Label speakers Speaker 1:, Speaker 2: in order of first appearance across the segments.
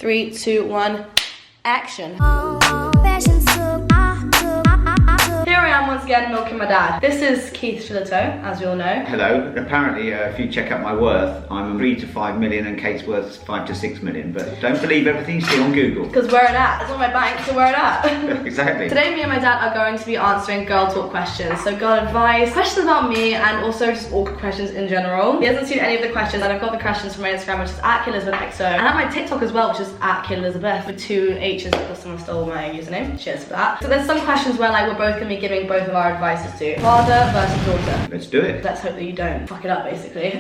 Speaker 1: 3, 2, 1, action. Here I am once again milking my dad. This is Keith Shillito, as we all know.
Speaker 2: Hello. Apparently, if you check out my worth, I'm 3 to 5 million and Kate's worth 5 to 6 million. But don't believe everything you see on Google.
Speaker 1: Because where it at? It's on my bank, so where it at?
Speaker 2: Exactly.
Speaker 1: Today, me and my dad are going to be answering girl talk questions. So girl advice, questions about me, and also just awkward questions in general. He hasn't seen any of the questions, and I've got the questions from my Instagram, which is @Elisabeth, and at my TikTok as well, which is @Elisabeth with 2 H's because someone stole my username. Cheers for that. So there's some questions where like we're both gonna be giving both of our advices to father versus daughter.
Speaker 2: Let's do it.
Speaker 1: Let's hope that you don't fuck it up, basically.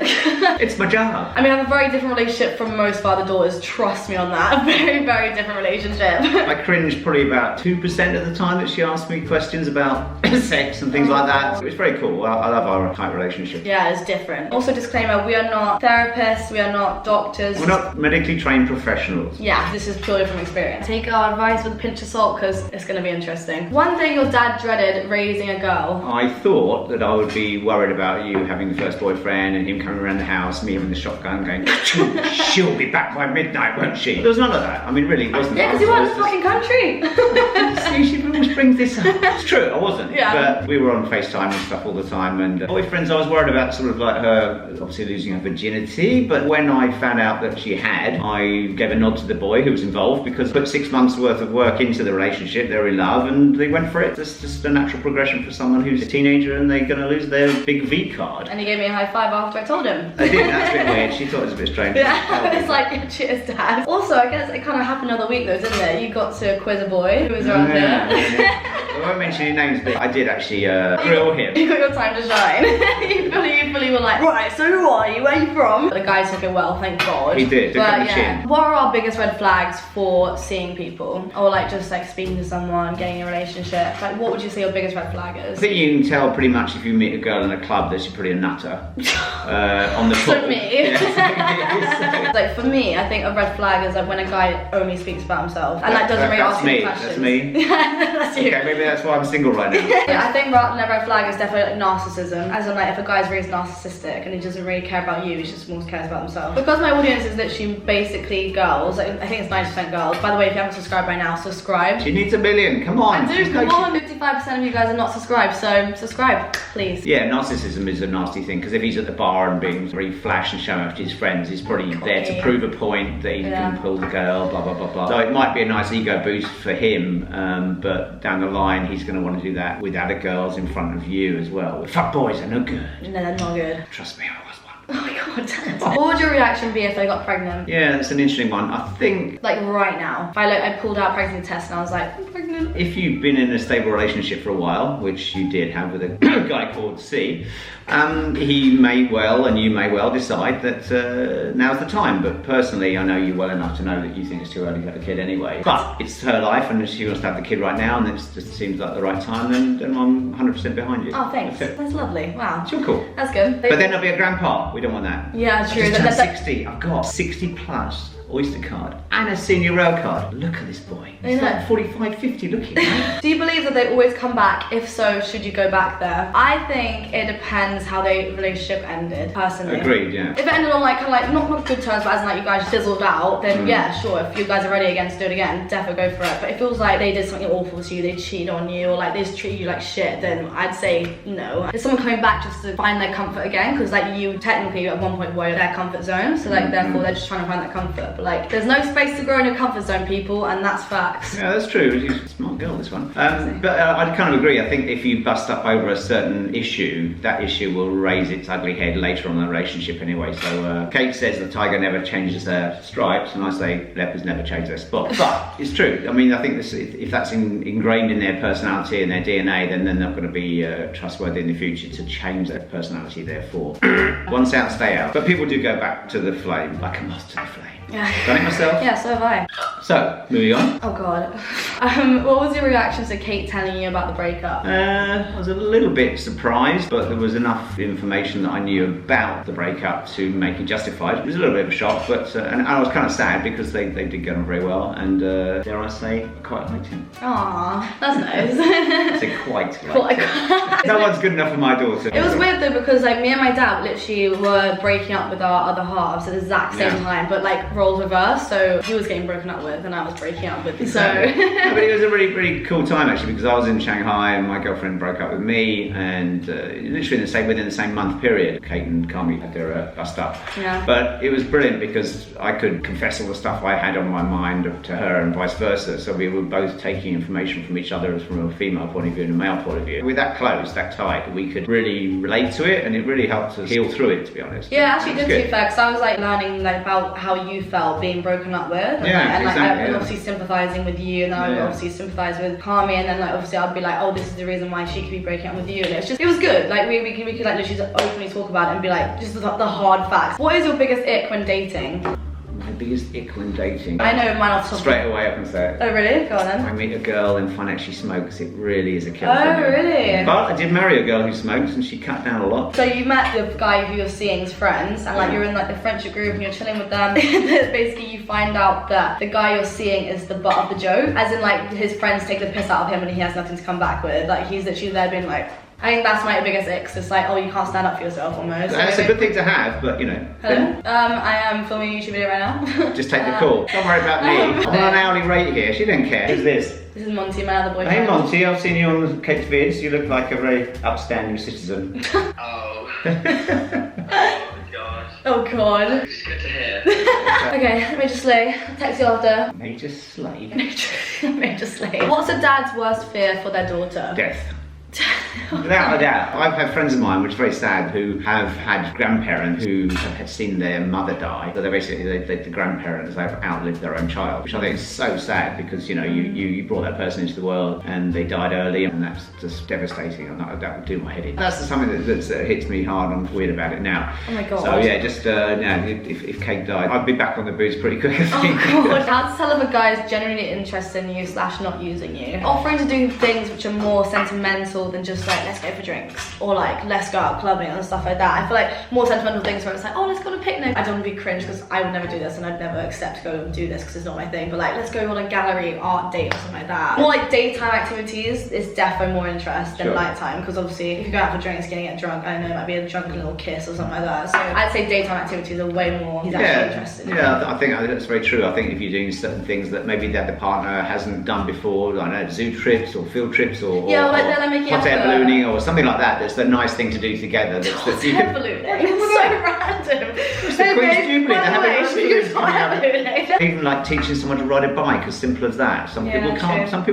Speaker 2: It's my job.
Speaker 1: I mean, I have a very different relationship from most father-daughters, trust me on that. A very, very different relationship.
Speaker 2: I cringed probably about 2% of the time that she asked me questions about sex and things like that. It was very cool. I love our tight relationship.
Speaker 1: Yeah, it's different. Also, disclaimer, we are not therapists, we are not doctors.
Speaker 2: We're not medically trained professionals.
Speaker 1: Yeah, this is purely from experience. Take our advice with a pinch of salt because it's going to be interesting. One thing your dad dreaded raising a girl.
Speaker 2: I thought that I would be worried about you having the first boyfriend and him coming around the house, me having the shotgun going, she'll be back by midnight, won't she? There was none of that. I mean, really, it wasn't.
Speaker 1: Yeah, because you weren't in the fucking country.
Speaker 2: See, she always brings this up. It's true, I wasn't.
Speaker 1: Yeah.
Speaker 2: But we were on FaceTime and stuff all the time, and boyfriends, I was worried about sort of like her obviously losing her virginity, but when I found out that she had, I gave a nod to the boy who was involved because I put 6 months worth of work into the relationship, they were in love, and they went for it. It's just a natural progression for someone who's a teenager and they're going to lose their big V card.
Speaker 1: And he gave me a high five after I told him.
Speaker 2: I did, that's a bit weird. She thought it was a bit strange.
Speaker 1: Yeah, it's like, cheers, dad. Also, I guess it kind of happened the other week though, didn't it? You got to quiz a boy who was around here.
Speaker 2: I won't mention any names, but I did actually grill him.
Speaker 1: You got your time to shine. you fully were like, right, so who are you? Where are you from? The guy took it well, thank God.
Speaker 2: He did, took up the chin.
Speaker 1: What are our biggest red flags for seeing people? Or like just like speaking to someone, getting a relationship? Like what would you say your biggest red flag is?
Speaker 2: I think you can tell pretty much if you meet a girl in a club that she's pretty a nutter. On the
Speaker 1: So
Speaker 2: pool.
Speaker 1: me.
Speaker 2: Yeah.
Speaker 1: Like for me, I think a red flag is like when a guy only speaks about himself and like doesn't really ask you questions.
Speaker 2: That's me.
Speaker 1: That's you.
Speaker 2: Okay, maybe that's why I'm single right now.
Speaker 1: Yeah, I think a red flag is definitely like narcissism. As in like if a guy's really narcissistic and he doesn't really care about you, he just more cares about himself. Because my audience is literally basically girls, like I think it's 90% girls. By the way, if you haven't subscribed by now, subscribe.
Speaker 2: She needs 1 million, come on.
Speaker 1: I do, come on, 55% of you guys are not subscribed, so subscribe, please.
Speaker 2: Yeah, narcissism is a nasty thing because if he's at the bar and being very flash and showing off to his friends, he's probably there to prove a point that he can pull the girl, blah, blah, blah, blah. So it might be a nice ego boost for him, but down the line, he's going to want to do that with other girls in front of you as well. Fuck boys are no good.
Speaker 1: No, they're not good.
Speaker 2: Trust me, I was one.
Speaker 1: Oh my god, damn. What would your reaction be if they got pregnant?
Speaker 2: Yeah, that's an interesting one. I think
Speaker 1: like right now, if I pulled out a pregnancy test and I was like, I'm pregnant.
Speaker 2: if you've been in a stable relationship for a while, which you did have with a guy called C, he may well and you may well decide that now's the time. But personally, I know you well enough to know that you think it's too early to have a kid anyway. But it's her life and if she wants to have the kid right now and it just seems like the right time, then I'm 100% behind you.
Speaker 1: Oh, thanks. That's lovely. Wow.
Speaker 2: You're cool.
Speaker 1: That's good.
Speaker 2: But then I'll be a grandpa. We don't want that.
Speaker 1: Yeah, true.
Speaker 2: I just turned 60. I've got 60 plus Oyster card and a senior rail card. Look at this boy. He's like 45, 50 looking. Right?
Speaker 1: Do you believe that they always come back? If so, should you go back there? I think it depends how the relationship ended, personally.
Speaker 2: Agreed, yeah.
Speaker 1: If it ended on like kind of like not good terms, but as in like you guys fizzled out, then yeah, sure. If you guys are ready again to do it again, definitely go for it. But if it was like they did something awful to you, they cheated on you, or like they just treat you like shit, then I'd say no. Is someone coming back just to find their comfort again? Because like you technically at one point were their comfort zone, so like therefore they're just trying to find that comfort. But like there's no space to grow in your comfort zone, people, and that's facts.
Speaker 2: Yeah, that's true. She's a smart girl, this one. But I kind of agree. I think if you bust up over a certain issue, that issue will raise its ugly head later on in the relationship anyway. So Kate says the tiger never changes their stripes, and I say leopards never change their spots. But it's true. I mean, I think if that's ingrained in their personality and their DNA, then they're not going to be trustworthy in the future to change their personality, therefore. Once out, stay out. But people do go back to the flame, like a moth to the flame.
Speaker 1: Yeah.
Speaker 2: Done it myself?
Speaker 1: Yeah, so have I.
Speaker 2: So, moving on.
Speaker 1: Oh god. What was your reaction to Kate telling you about the breakup?
Speaker 2: I was a little bit surprised, but there was enough information that I knew about the breakup to make it justified. It was a little bit of a shock, but and I was kind of sad because they did get on very well, and dare I say, I quite liked him.
Speaker 1: Aww, that's nice.
Speaker 2: I said quite liked him. No one's good enough for my daughter.
Speaker 1: It was weird though because like me and my dad literally were breaking up with our other halves at the exact same time, but like roles reversed. So he was getting broken up with, and I was breaking up with.
Speaker 2: Exactly. So. Yeah, but it was a really, really cool time actually because I was in Shanghai and my girlfriend broke up with me, and literally within the same month period, Kate and Carmi had their bust up.
Speaker 1: Yeah.
Speaker 2: But it was brilliant because I could confess all the stuff I had on my mind to her and vice versa. So we were both taking information from each other from a female point of view and a male point of view. With that close, that tight, we could really relate to it, and it really helped us heal through it, to be honest.
Speaker 1: Yeah, actually did too fair because I was like learning like about how you felt being broken up with, and I obviously sympathising with you, and then I would obviously sympathise with Carmi, and then like obviously I'd be like, oh, this is the reason why she could be breaking up with you, and it was good. Like we could like literally openly talk about it and be like just the hard facts. What is your biggest ick when dating?
Speaker 2: My biggest ick when dating.
Speaker 1: I know mine off the top.
Speaker 2: Straight away I can say it.
Speaker 1: Oh really? Go on then.
Speaker 2: I meet a girl and find out she smokes. It really is a killer.
Speaker 1: Oh really?
Speaker 2: But I did marry a girl who smokes, and she cut down a lot.
Speaker 1: So you met the guy who you're seeing's friends, and like you're in like the friendship group and you're chilling with them. Basically you find out that the guy you're seeing is the butt of the joke, as in like his friends take the piss out of him and he has nothing to come back with. Like he's literally there being like, I think that's my biggest ick. It's like, oh, you can't stand up for yourself almost.
Speaker 2: That's a good thing to have, but you know.
Speaker 1: Hello? I am filming a YouTube video right now.
Speaker 2: Just take the call. Don't worry about me. I'm on an hourly rate here. She don't care. Who's this?
Speaker 1: This is Monty, my other boyfriend.
Speaker 2: Hey Monty, I've seen you on Kate's vids. You look like a very upstanding citizen.
Speaker 3: Oh. Oh gosh.
Speaker 1: Oh god.
Speaker 3: It's good to hear.
Speaker 1: Okay, let me just slay. I'll text you after.
Speaker 2: Major slave.
Speaker 1: Major slay. What's a dad's worst fear for their daughter?
Speaker 2: Death. Without a doubt. I've had friends of mine, which is very sad, who have had grandparents who have seen their mother die. So they're basically, the grandparents have outlived their own child, which I think is so sad because, you know, you brought that person into the world and they died early, and that's just devastating, and that would do my head in. That's something that hits me hard. I'm weird about it now.
Speaker 1: Oh my god.
Speaker 2: So yeah, just if Kate died, I'd be back on the booze pretty quick, I think.
Speaker 1: Oh god. How to tell if a guy is genuinely interested in you / not using you? Offering to do things which are more sentimental than just like, let's go for drinks, or like, let's go out clubbing and stuff like that. I feel like more sentimental things where it's like, oh, let's go on a picnic. I don't want to be cringe because I would never do this, and I'd never accept to go and do this because it's not my thing, but like, let's go on a gallery art date or something like that. More like daytime activities is definitely more interest than nighttime, because obviously if you go out for drinks, gonna get drunk, I don't know, it might be a drunken little kiss or something like that. So I'd say daytime activities are way more he's actually interested in.
Speaker 2: Yeah, I think that's very true. I think if you're doing certain things that maybe the other partner hasn't done before, I don't know, zoo trips or field trips or hot air ballooning or something like that, that's the nice thing to do together. Hot
Speaker 1: air ballooning? It's so random.
Speaker 2: It's the Queen's Jubilee, they're having even like teaching someone to ride a bike, as simple as that. Some people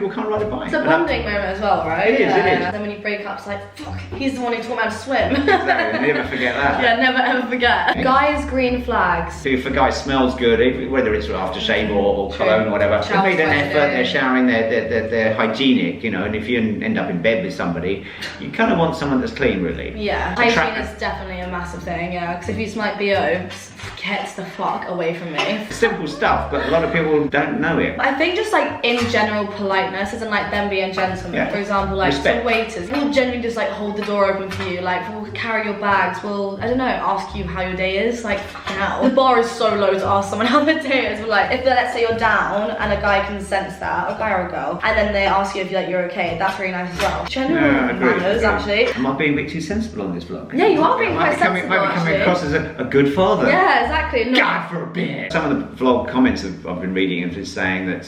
Speaker 2: can't ride a bike.
Speaker 1: It's a bonding moment as well, right?
Speaker 2: It is, it is.
Speaker 1: And then when you break up, it's like, fuck, he's the one who taught me how to swim.
Speaker 2: Exactly, never forget that.
Speaker 1: Yeah, never ever forget. Guys, green flags.
Speaker 2: If a guy smells good, whether it's aftershave or cologne or whatever, they made an effort, they're showering, they're hygienic, you know, and if you end up in bed with somebody, you kind of want someone that's clean, really.
Speaker 1: Yeah, hygiene is definitely a massive thing, yeah, because if you smell like BO, get the fuck away from me.
Speaker 2: Simple stuff, but a lot of people don't know it.
Speaker 1: I think just like in general politeness isn't like them being gentlemen.
Speaker 2: Yeah.
Speaker 1: For example, like
Speaker 2: Respect.
Speaker 1: some waiters will generally just like hold the door open for you, like will carry your bags, will, I don't know, ask you how your day is, like now. The bar is so low to ask someone how their day is, but like if let's say you're down and a guy can sense that, a guy or a girl, and then they ask you if you're okay, that's really nice as well. General manners, actually.
Speaker 2: Am I being a bit too sensible on this vlog?
Speaker 1: Yeah, you are being quite sensible,
Speaker 2: might be coming across as a good father.
Speaker 1: Yeah, exactly. No.
Speaker 2: God forbid. Some of the vlog comments I've been reading are just saying that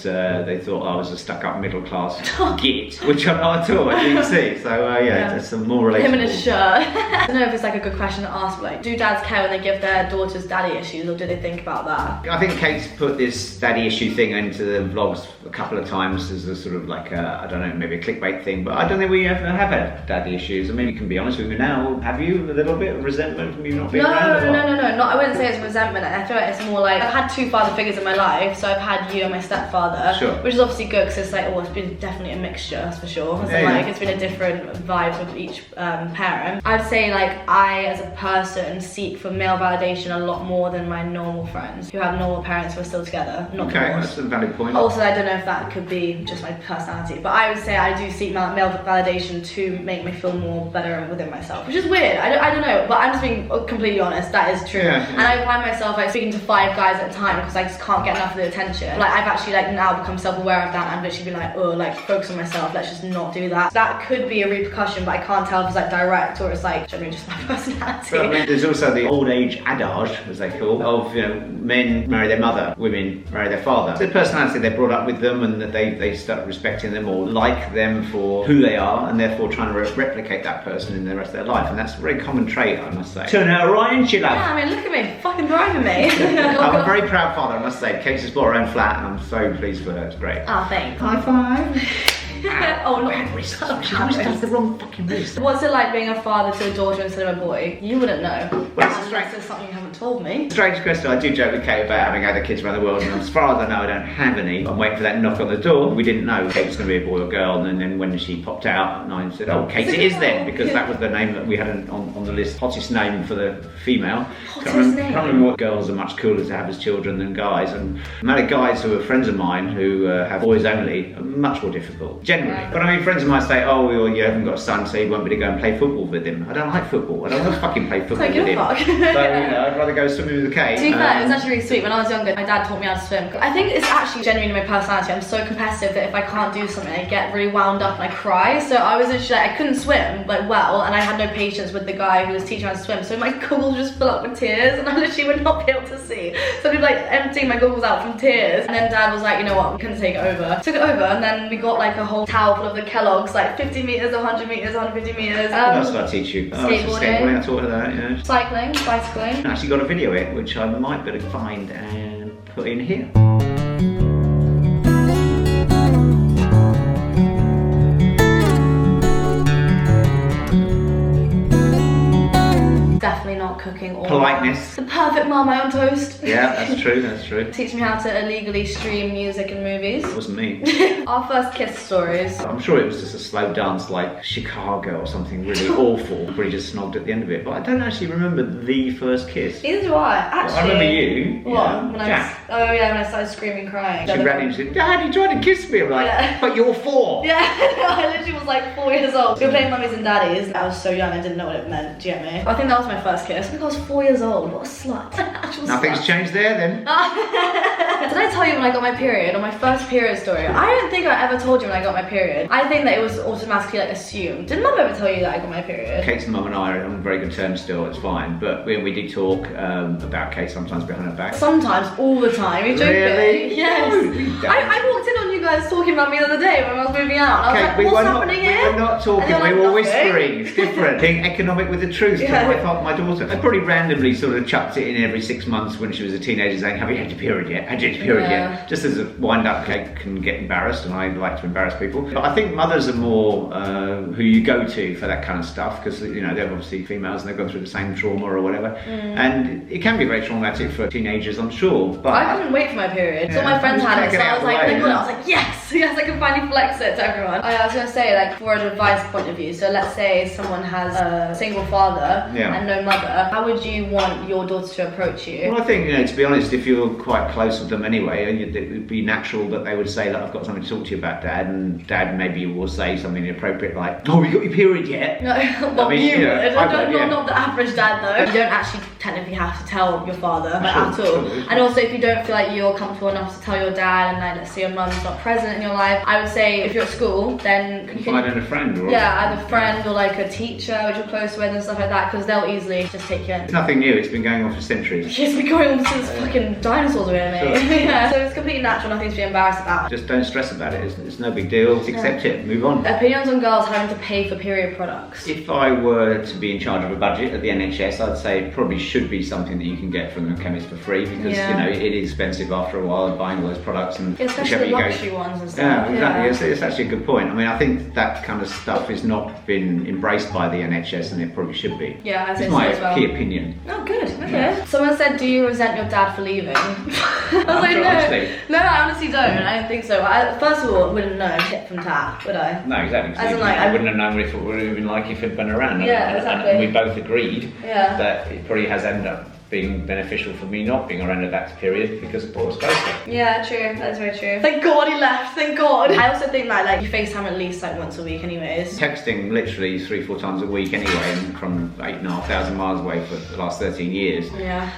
Speaker 2: they thought I was a stuck-up middle-class git, which I'm not at all, as you can see. So yeah, it's some more relatable.
Speaker 1: Him in his shirt. I don't know if it's like a good question to ask, but like, do dads care when they give their daughters daddy issues, or do they think about that?
Speaker 2: I think Kate's put this daddy issue thing into the vlogs a couple of times as a sort of like I don't know, maybe a clickbait thing, but I don't think we ever have had daddy issues. I mean, you can be honest with me now. Have you a little bit of resentment from you not being
Speaker 1: No,
Speaker 2: around?
Speaker 1: no. I wouldn't say it's resentment. I feel like it's more like I've had two father figures in my life. So I've had you and my stepfather,
Speaker 2: Sure.
Speaker 1: which is obviously good because it's like, oh, it's been definitely a mixture, that's for sure. So like, it's been a different vibe with each parent. I'd say like I, as a person, seek for male validation a lot more than my normal friends who have normal parents who are still together, not
Speaker 2: Okay,
Speaker 1: divorced.
Speaker 2: that's a valid point.
Speaker 1: Also, I don't know if that could be just my personality, but I would say I do seek male validation to make me feel more better within myself, which is weird. I don't know, but I'm just being completely honest. That is true.
Speaker 2: Yeah.
Speaker 1: And I find myself like speaking to 5 guys at a time because I just can't get enough of the attention. Like I've actually like now become self-aware of that. And I've literally been like, oh, like focus on myself. Let's just not do that. That could be a repercussion, but I can't tell if it's like direct or it's like generally just my personality.
Speaker 2: But I mean, there's also the old age adage, as they call, of men marry their mother, women marry their father. It's their personality they're brought up with them, and that they start respecting them or like them for who they are, and therefore trying to replicate that person in the rest of their life. And that's a very common trait, I must say. Turn out right, ain't you, love?
Speaker 1: Yeah, I mean, look at me, fucking driving me.
Speaker 2: I'm a very proud father, I must say. Kate's just bought her own flat, and I'm so pleased for her. It's great.
Speaker 1: Oh, thanks.
Speaker 2: High five.
Speaker 1: Oh, not
Speaker 2: Bad wrist. She always does the wrong fucking wrist.
Speaker 1: What's it like being a father to a daughter instead of a boy? You wouldn't know.
Speaker 2: Well, it's
Speaker 1: Unless there's something you haven't told me.
Speaker 2: Strange question. I do joke with Kate about having other kids around the world, and as far as I know, I don't have any. I'm waiting for that knock on the door. We didn't know Kate was going to be a boy or girl, and then when she popped out at 9, said, "Oh, Kate, it is then," because that was the name that we had on the list, hottest name for the female.
Speaker 1: Hottest name.
Speaker 2: Can't remember what girls are much cooler to have as children than guys, and the amount of guys who are friends of mine who have boys only are much more difficult generally.
Speaker 1: Yeah.
Speaker 2: But I mean, friends of mine say, "Oh, well, you haven't got a son, so you won't be able to go and play football with him." I don't like football. I don't want to fucking play football
Speaker 1: Like,
Speaker 2: with him.
Speaker 1: fuck.
Speaker 2: So I'd rather go swimming with Kate.
Speaker 1: To be fair, it was actually really sweet. When I was younger, my dad taught me how to swim. I think it's actually genuinely my personality. I'm so competitive that if I can't do something, I get really wound up and I cry. So I was literally like, I couldn't swim like well, and I had no patience with the guy who was teaching me how to swim. So my goggles just fill up with tears, and I literally would not be able to see. So I'd be like emptying my goggles out from tears. And then dad was like, you know what, we couldn't take it over. Took it over, and then we got like a whole towel full of the Kellogg's, like 50 meters, 100 meters, 150 meters.
Speaker 2: What else did I teach you?
Speaker 1: Skateboarding.
Speaker 2: I taught her that, yeah.
Speaker 1: Cycling, bicycling.
Speaker 2: I actually got a video of it, which I might be able to find and put in here.
Speaker 1: Definitely not cooking or
Speaker 2: Politeness.
Speaker 1: The perfect Marmite on toast.
Speaker 2: Yeah, that's true, that's true.
Speaker 1: Teach me how to illegally stream music and movies.
Speaker 2: It wasn't me.
Speaker 1: Our first kiss stories.
Speaker 2: I'm sure it was just a slow dance like Chicago or something really awful. Probably just snogged at the end of it. But I don't actually remember the first kiss.
Speaker 1: Neither do I. Actually,
Speaker 2: I remember you.
Speaker 1: What?
Speaker 2: Yeah.
Speaker 1: When
Speaker 2: Jack.
Speaker 1: when I started screaming, crying.
Speaker 2: She ran in and said, "Dad, you tried to kiss me." I'm like,
Speaker 1: Yeah.
Speaker 2: "But you're 4.
Speaker 1: Yeah, I literally was like 4 years old. We were playing Mummies and Daddies. I was so young, I didn't know what it meant. Do you get me? I think that was my first kiss. I think I was 4 years old. What a slut. Actual
Speaker 2: Nothing's
Speaker 1: slut.
Speaker 2: changed there then.
Speaker 1: Did I tell you when I got my period, or my first period story? I don't think I ever told you when I got my period. I think that it was automatically like assumed. Did Mum ever tell you that I got my period?
Speaker 2: Kate's mum and I are on very good terms still, it's fine. But we did talk about Kate sometimes behind her back.
Speaker 1: Sometimes, all the time. Are you joking?
Speaker 2: Really?
Speaker 1: Yes.
Speaker 2: No, we don't.
Speaker 1: I walked in on you guys talking about me the other day when I was moving out. And I was like, what's happening here?
Speaker 2: We were not talking,
Speaker 1: And
Speaker 2: we
Speaker 1: you're
Speaker 2: were
Speaker 1: like,
Speaker 2: whispering. It's different. Being economic with the truth.
Speaker 1: Yeah.
Speaker 2: My daughter. I probably randomly sort of chucked it in every 6 months when she was a teenager saying, "Have you had your period yet? Had you had your period
Speaker 1: Yeah.
Speaker 2: yet?" Just as a wind-up, Kate can get embarrassed, and I like to embarrass people. But I think mothers are more who you go to for that kind of stuff, because you know they're obviously females and they've gone through the same trauma or whatever, and it can be very traumatic for teenagers, I'm sure. But
Speaker 1: I couldn't wait for my period. So
Speaker 2: Yeah.
Speaker 1: my friends
Speaker 2: Just
Speaker 1: had
Speaker 2: can't
Speaker 1: it,
Speaker 2: get
Speaker 1: so I
Speaker 2: out
Speaker 1: was
Speaker 2: of the
Speaker 1: like,
Speaker 2: way,
Speaker 1: they got it.
Speaker 2: yeah.
Speaker 1: I was like, yes, yes, I can finally flex it to everyone. I was gonna say, like, for an advice point of view, so let's say someone has a single father
Speaker 2: Yeah.
Speaker 1: and no mother, how would you want your daughter to approach you?
Speaker 2: Well, I think, to be honest, if you're quite close with them anyway, it would be natural that they would say that I've got something to talk to you about, Dad, and Dad maybe will say something inappropriate like, "Oh, you got your period yet?"
Speaker 1: No, well,
Speaker 2: I mean,
Speaker 1: you
Speaker 2: you know,
Speaker 1: would.
Speaker 2: I would, yeah.
Speaker 1: Not the average dad though. You don't actually technically have to tell your father like,
Speaker 2: Sure,
Speaker 1: at all.
Speaker 2: sure.
Speaker 1: And also, if you don't feel like you're comfortable enough to tell your dad, and like, let's say your mum's not present in your life, I would say if you're at school, then you
Speaker 2: Confide in a friend, or
Speaker 1: yeah, either a friend or like a teacher which you're close with and stuff like that, because they'll easily just take you in.
Speaker 2: It's nothing new. It's been going on for centuries.
Speaker 1: It's been going on since fucking dinosaurs were here, mate.
Speaker 2: Sure.
Speaker 1: Yeah, so it's completely natural, nothing to be embarrassed about.
Speaker 2: Just don't stress about it. It's no big deal. Just accept it. Move on.
Speaker 1: Opinions on girls having to pay for period products.
Speaker 2: If I were to be in charge of a budget at the NHS, I'd say it probably should be something that you can get from the chemist for free, because
Speaker 1: Yeah.
Speaker 2: it is expensive after a while buying all those products, and
Speaker 1: Yeah, especially
Speaker 2: whichever
Speaker 1: the
Speaker 2: you go.
Speaker 1: luxury ones and and stuff.
Speaker 2: Yeah, exactly. It's actually a good point. I mean, I think that kind of stuff has not been embraced by the NHS, and it probably should be.
Speaker 1: Yeah, I
Speaker 2: It's
Speaker 1: think
Speaker 2: my
Speaker 1: so as well.
Speaker 2: key opinion.
Speaker 1: Oh, good. Okay. Someone said, "Do you resent your dad for leaving?" I was like,
Speaker 2: Sure,
Speaker 1: no.
Speaker 2: honestly.
Speaker 1: No, I honestly don't. I don't think so. First of all, I wouldn't know tit from tat, would I?
Speaker 2: No, exactly.
Speaker 1: As in, like,
Speaker 2: I wouldn't have known if it would have been like if it'd been around.
Speaker 1: Yeah,
Speaker 2: and,
Speaker 1: exactly.
Speaker 2: And we both agreed
Speaker 1: Yeah.
Speaker 2: that it probably has ended up being beneficial for me not being around at that period because of Paul's closer.
Speaker 1: Yeah, true. That's very true. Thank God he left. Thank God. I also think that like you FaceTime at least like once a week, anyways.
Speaker 2: Texting literally 3-4 times a week anyway, and from 8,500 miles away for the last 13 years.
Speaker 1: Yeah.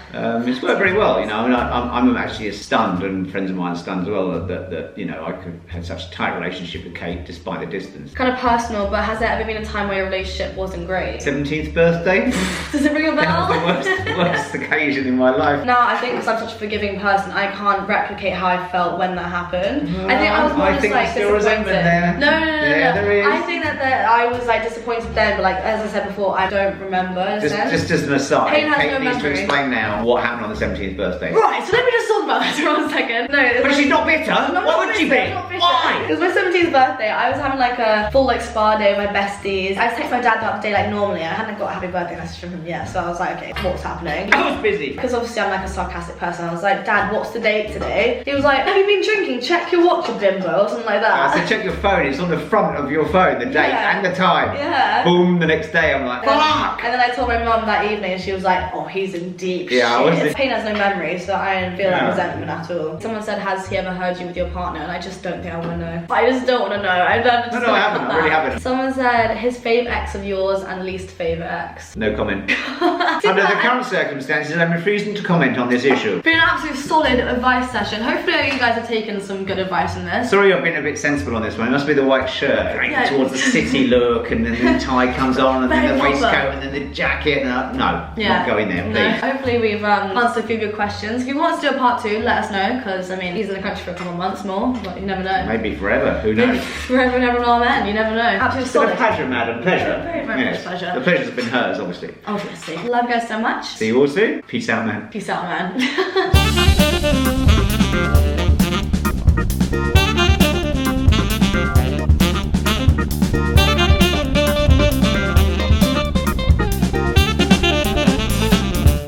Speaker 2: It's worked very well, you know. I mean, I'm actually as stunned, and friends of mine are stunned as well, that you know I could have such a tight relationship with Kate despite the distance.
Speaker 1: Kind of personal, but has there ever been a time where your relationship wasn't great?
Speaker 2: 17th birthday.
Speaker 1: Does it ring a bell?
Speaker 2: That was the worst occasion in my life.
Speaker 1: No, I think because I'm such a forgiving person, I can't replicate how I felt when that happened. I think I was more
Speaker 2: I
Speaker 1: just
Speaker 2: think
Speaker 1: like
Speaker 2: there's still
Speaker 1: disappointed.
Speaker 2: resentment there.
Speaker 1: No.
Speaker 2: Yeah, there is.
Speaker 1: I think that I was like disappointed then, but like as I said before, I don't remember. In a sense.
Speaker 2: Just as an aside,
Speaker 1: Kate has
Speaker 2: Kate
Speaker 1: no
Speaker 2: needs to
Speaker 1: memory.
Speaker 2: explain now what happened on the 17th birthday.
Speaker 1: Right, so let me just talk about this for 1 second. No,
Speaker 2: But she's not bitter.
Speaker 1: No,
Speaker 2: Why would she be? Why?
Speaker 1: It was my 17th birthday. I was having like a full like spa day with my besties. I texted my dad the day like normally. I hadn't got a happy birthday message from him yet, so I was like, okay, what's happening?
Speaker 2: I was busy.
Speaker 1: Because obviously I'm like a sarcastic person. I was like, Dad, what's the date today? He was like, have you been drinking? Check your watch, you bimbo, or something like that.
Speaker 2: I said, check your phone. It's on the front of your phone, the date
Speaker 1: Yeah.
Speaker 2: and the time.
Speaker 1: Yeah.
Speaker 2: Boom, the next day I'm like, fuck!
Speaker 1: And then I told my mum that evening, and she was like, oh, he's in deep
Speaker 2: Yeah, I
Speaker 1: shit.
Speaker 2: was-
Speaker 1: Pain has no memory, so I don't feel that
Speaker 2: Yeah.
Speaker 1: resentment at all. Someone said, has he ever heard you with your partner? And I just don't think I want to know. I just don't want to know. I just
Speaker 2: No,
Speaker 1: don't
Speaker 2: I haven't.
Speaker 1: want
Speaker 2: I really
Speaker 1: that.
Speaker 2: haven't.
Speaker 1: Someone said, his favourite ex of yours and least favourite ex.
Speaker 2: No comment. Under the current circumstances, I'm refusing to comment on this issue.
Speaker 1: Been an absolute solid advice session. Hopefully you guys have taken some good advice in this.
Speaker 2: Sorry I've been a bit sensible on this one. It must be the white shirt, right?
Speaker 1: Yeah.
Speaker 2: Towards the city look, and then the tie comes on, and then
Speaker 1: Very
Speaker 2: the
Speaker 1: proper.
Speaker 2: waistcoat, and then the jacket. Not going there,
Speaker 1: No.
Speaker 2: please.
Speaker 1: Hopefully we've answered a few good questions. If you want us to do a part 2, let us know, because I mean he's in the country for a couple of months more, but you never know.
Speaker 2: Maybe forever, who knows?
Speaker 1: Forever and ever and amen, you never know. Absolutely
Speaker 2: It's been a
Speaker 1: solid.
Speaker 2: pleasure, madam, pleasure.
Speaker 1: Very, very much pleasure.
Speaker 2: The pleasure's been hers, obviously.
Speaker 1: Obviously. Love you guys so much.
Speaker 2: See you all soon. Peace out, man.
Speaker 1: Peace out, man.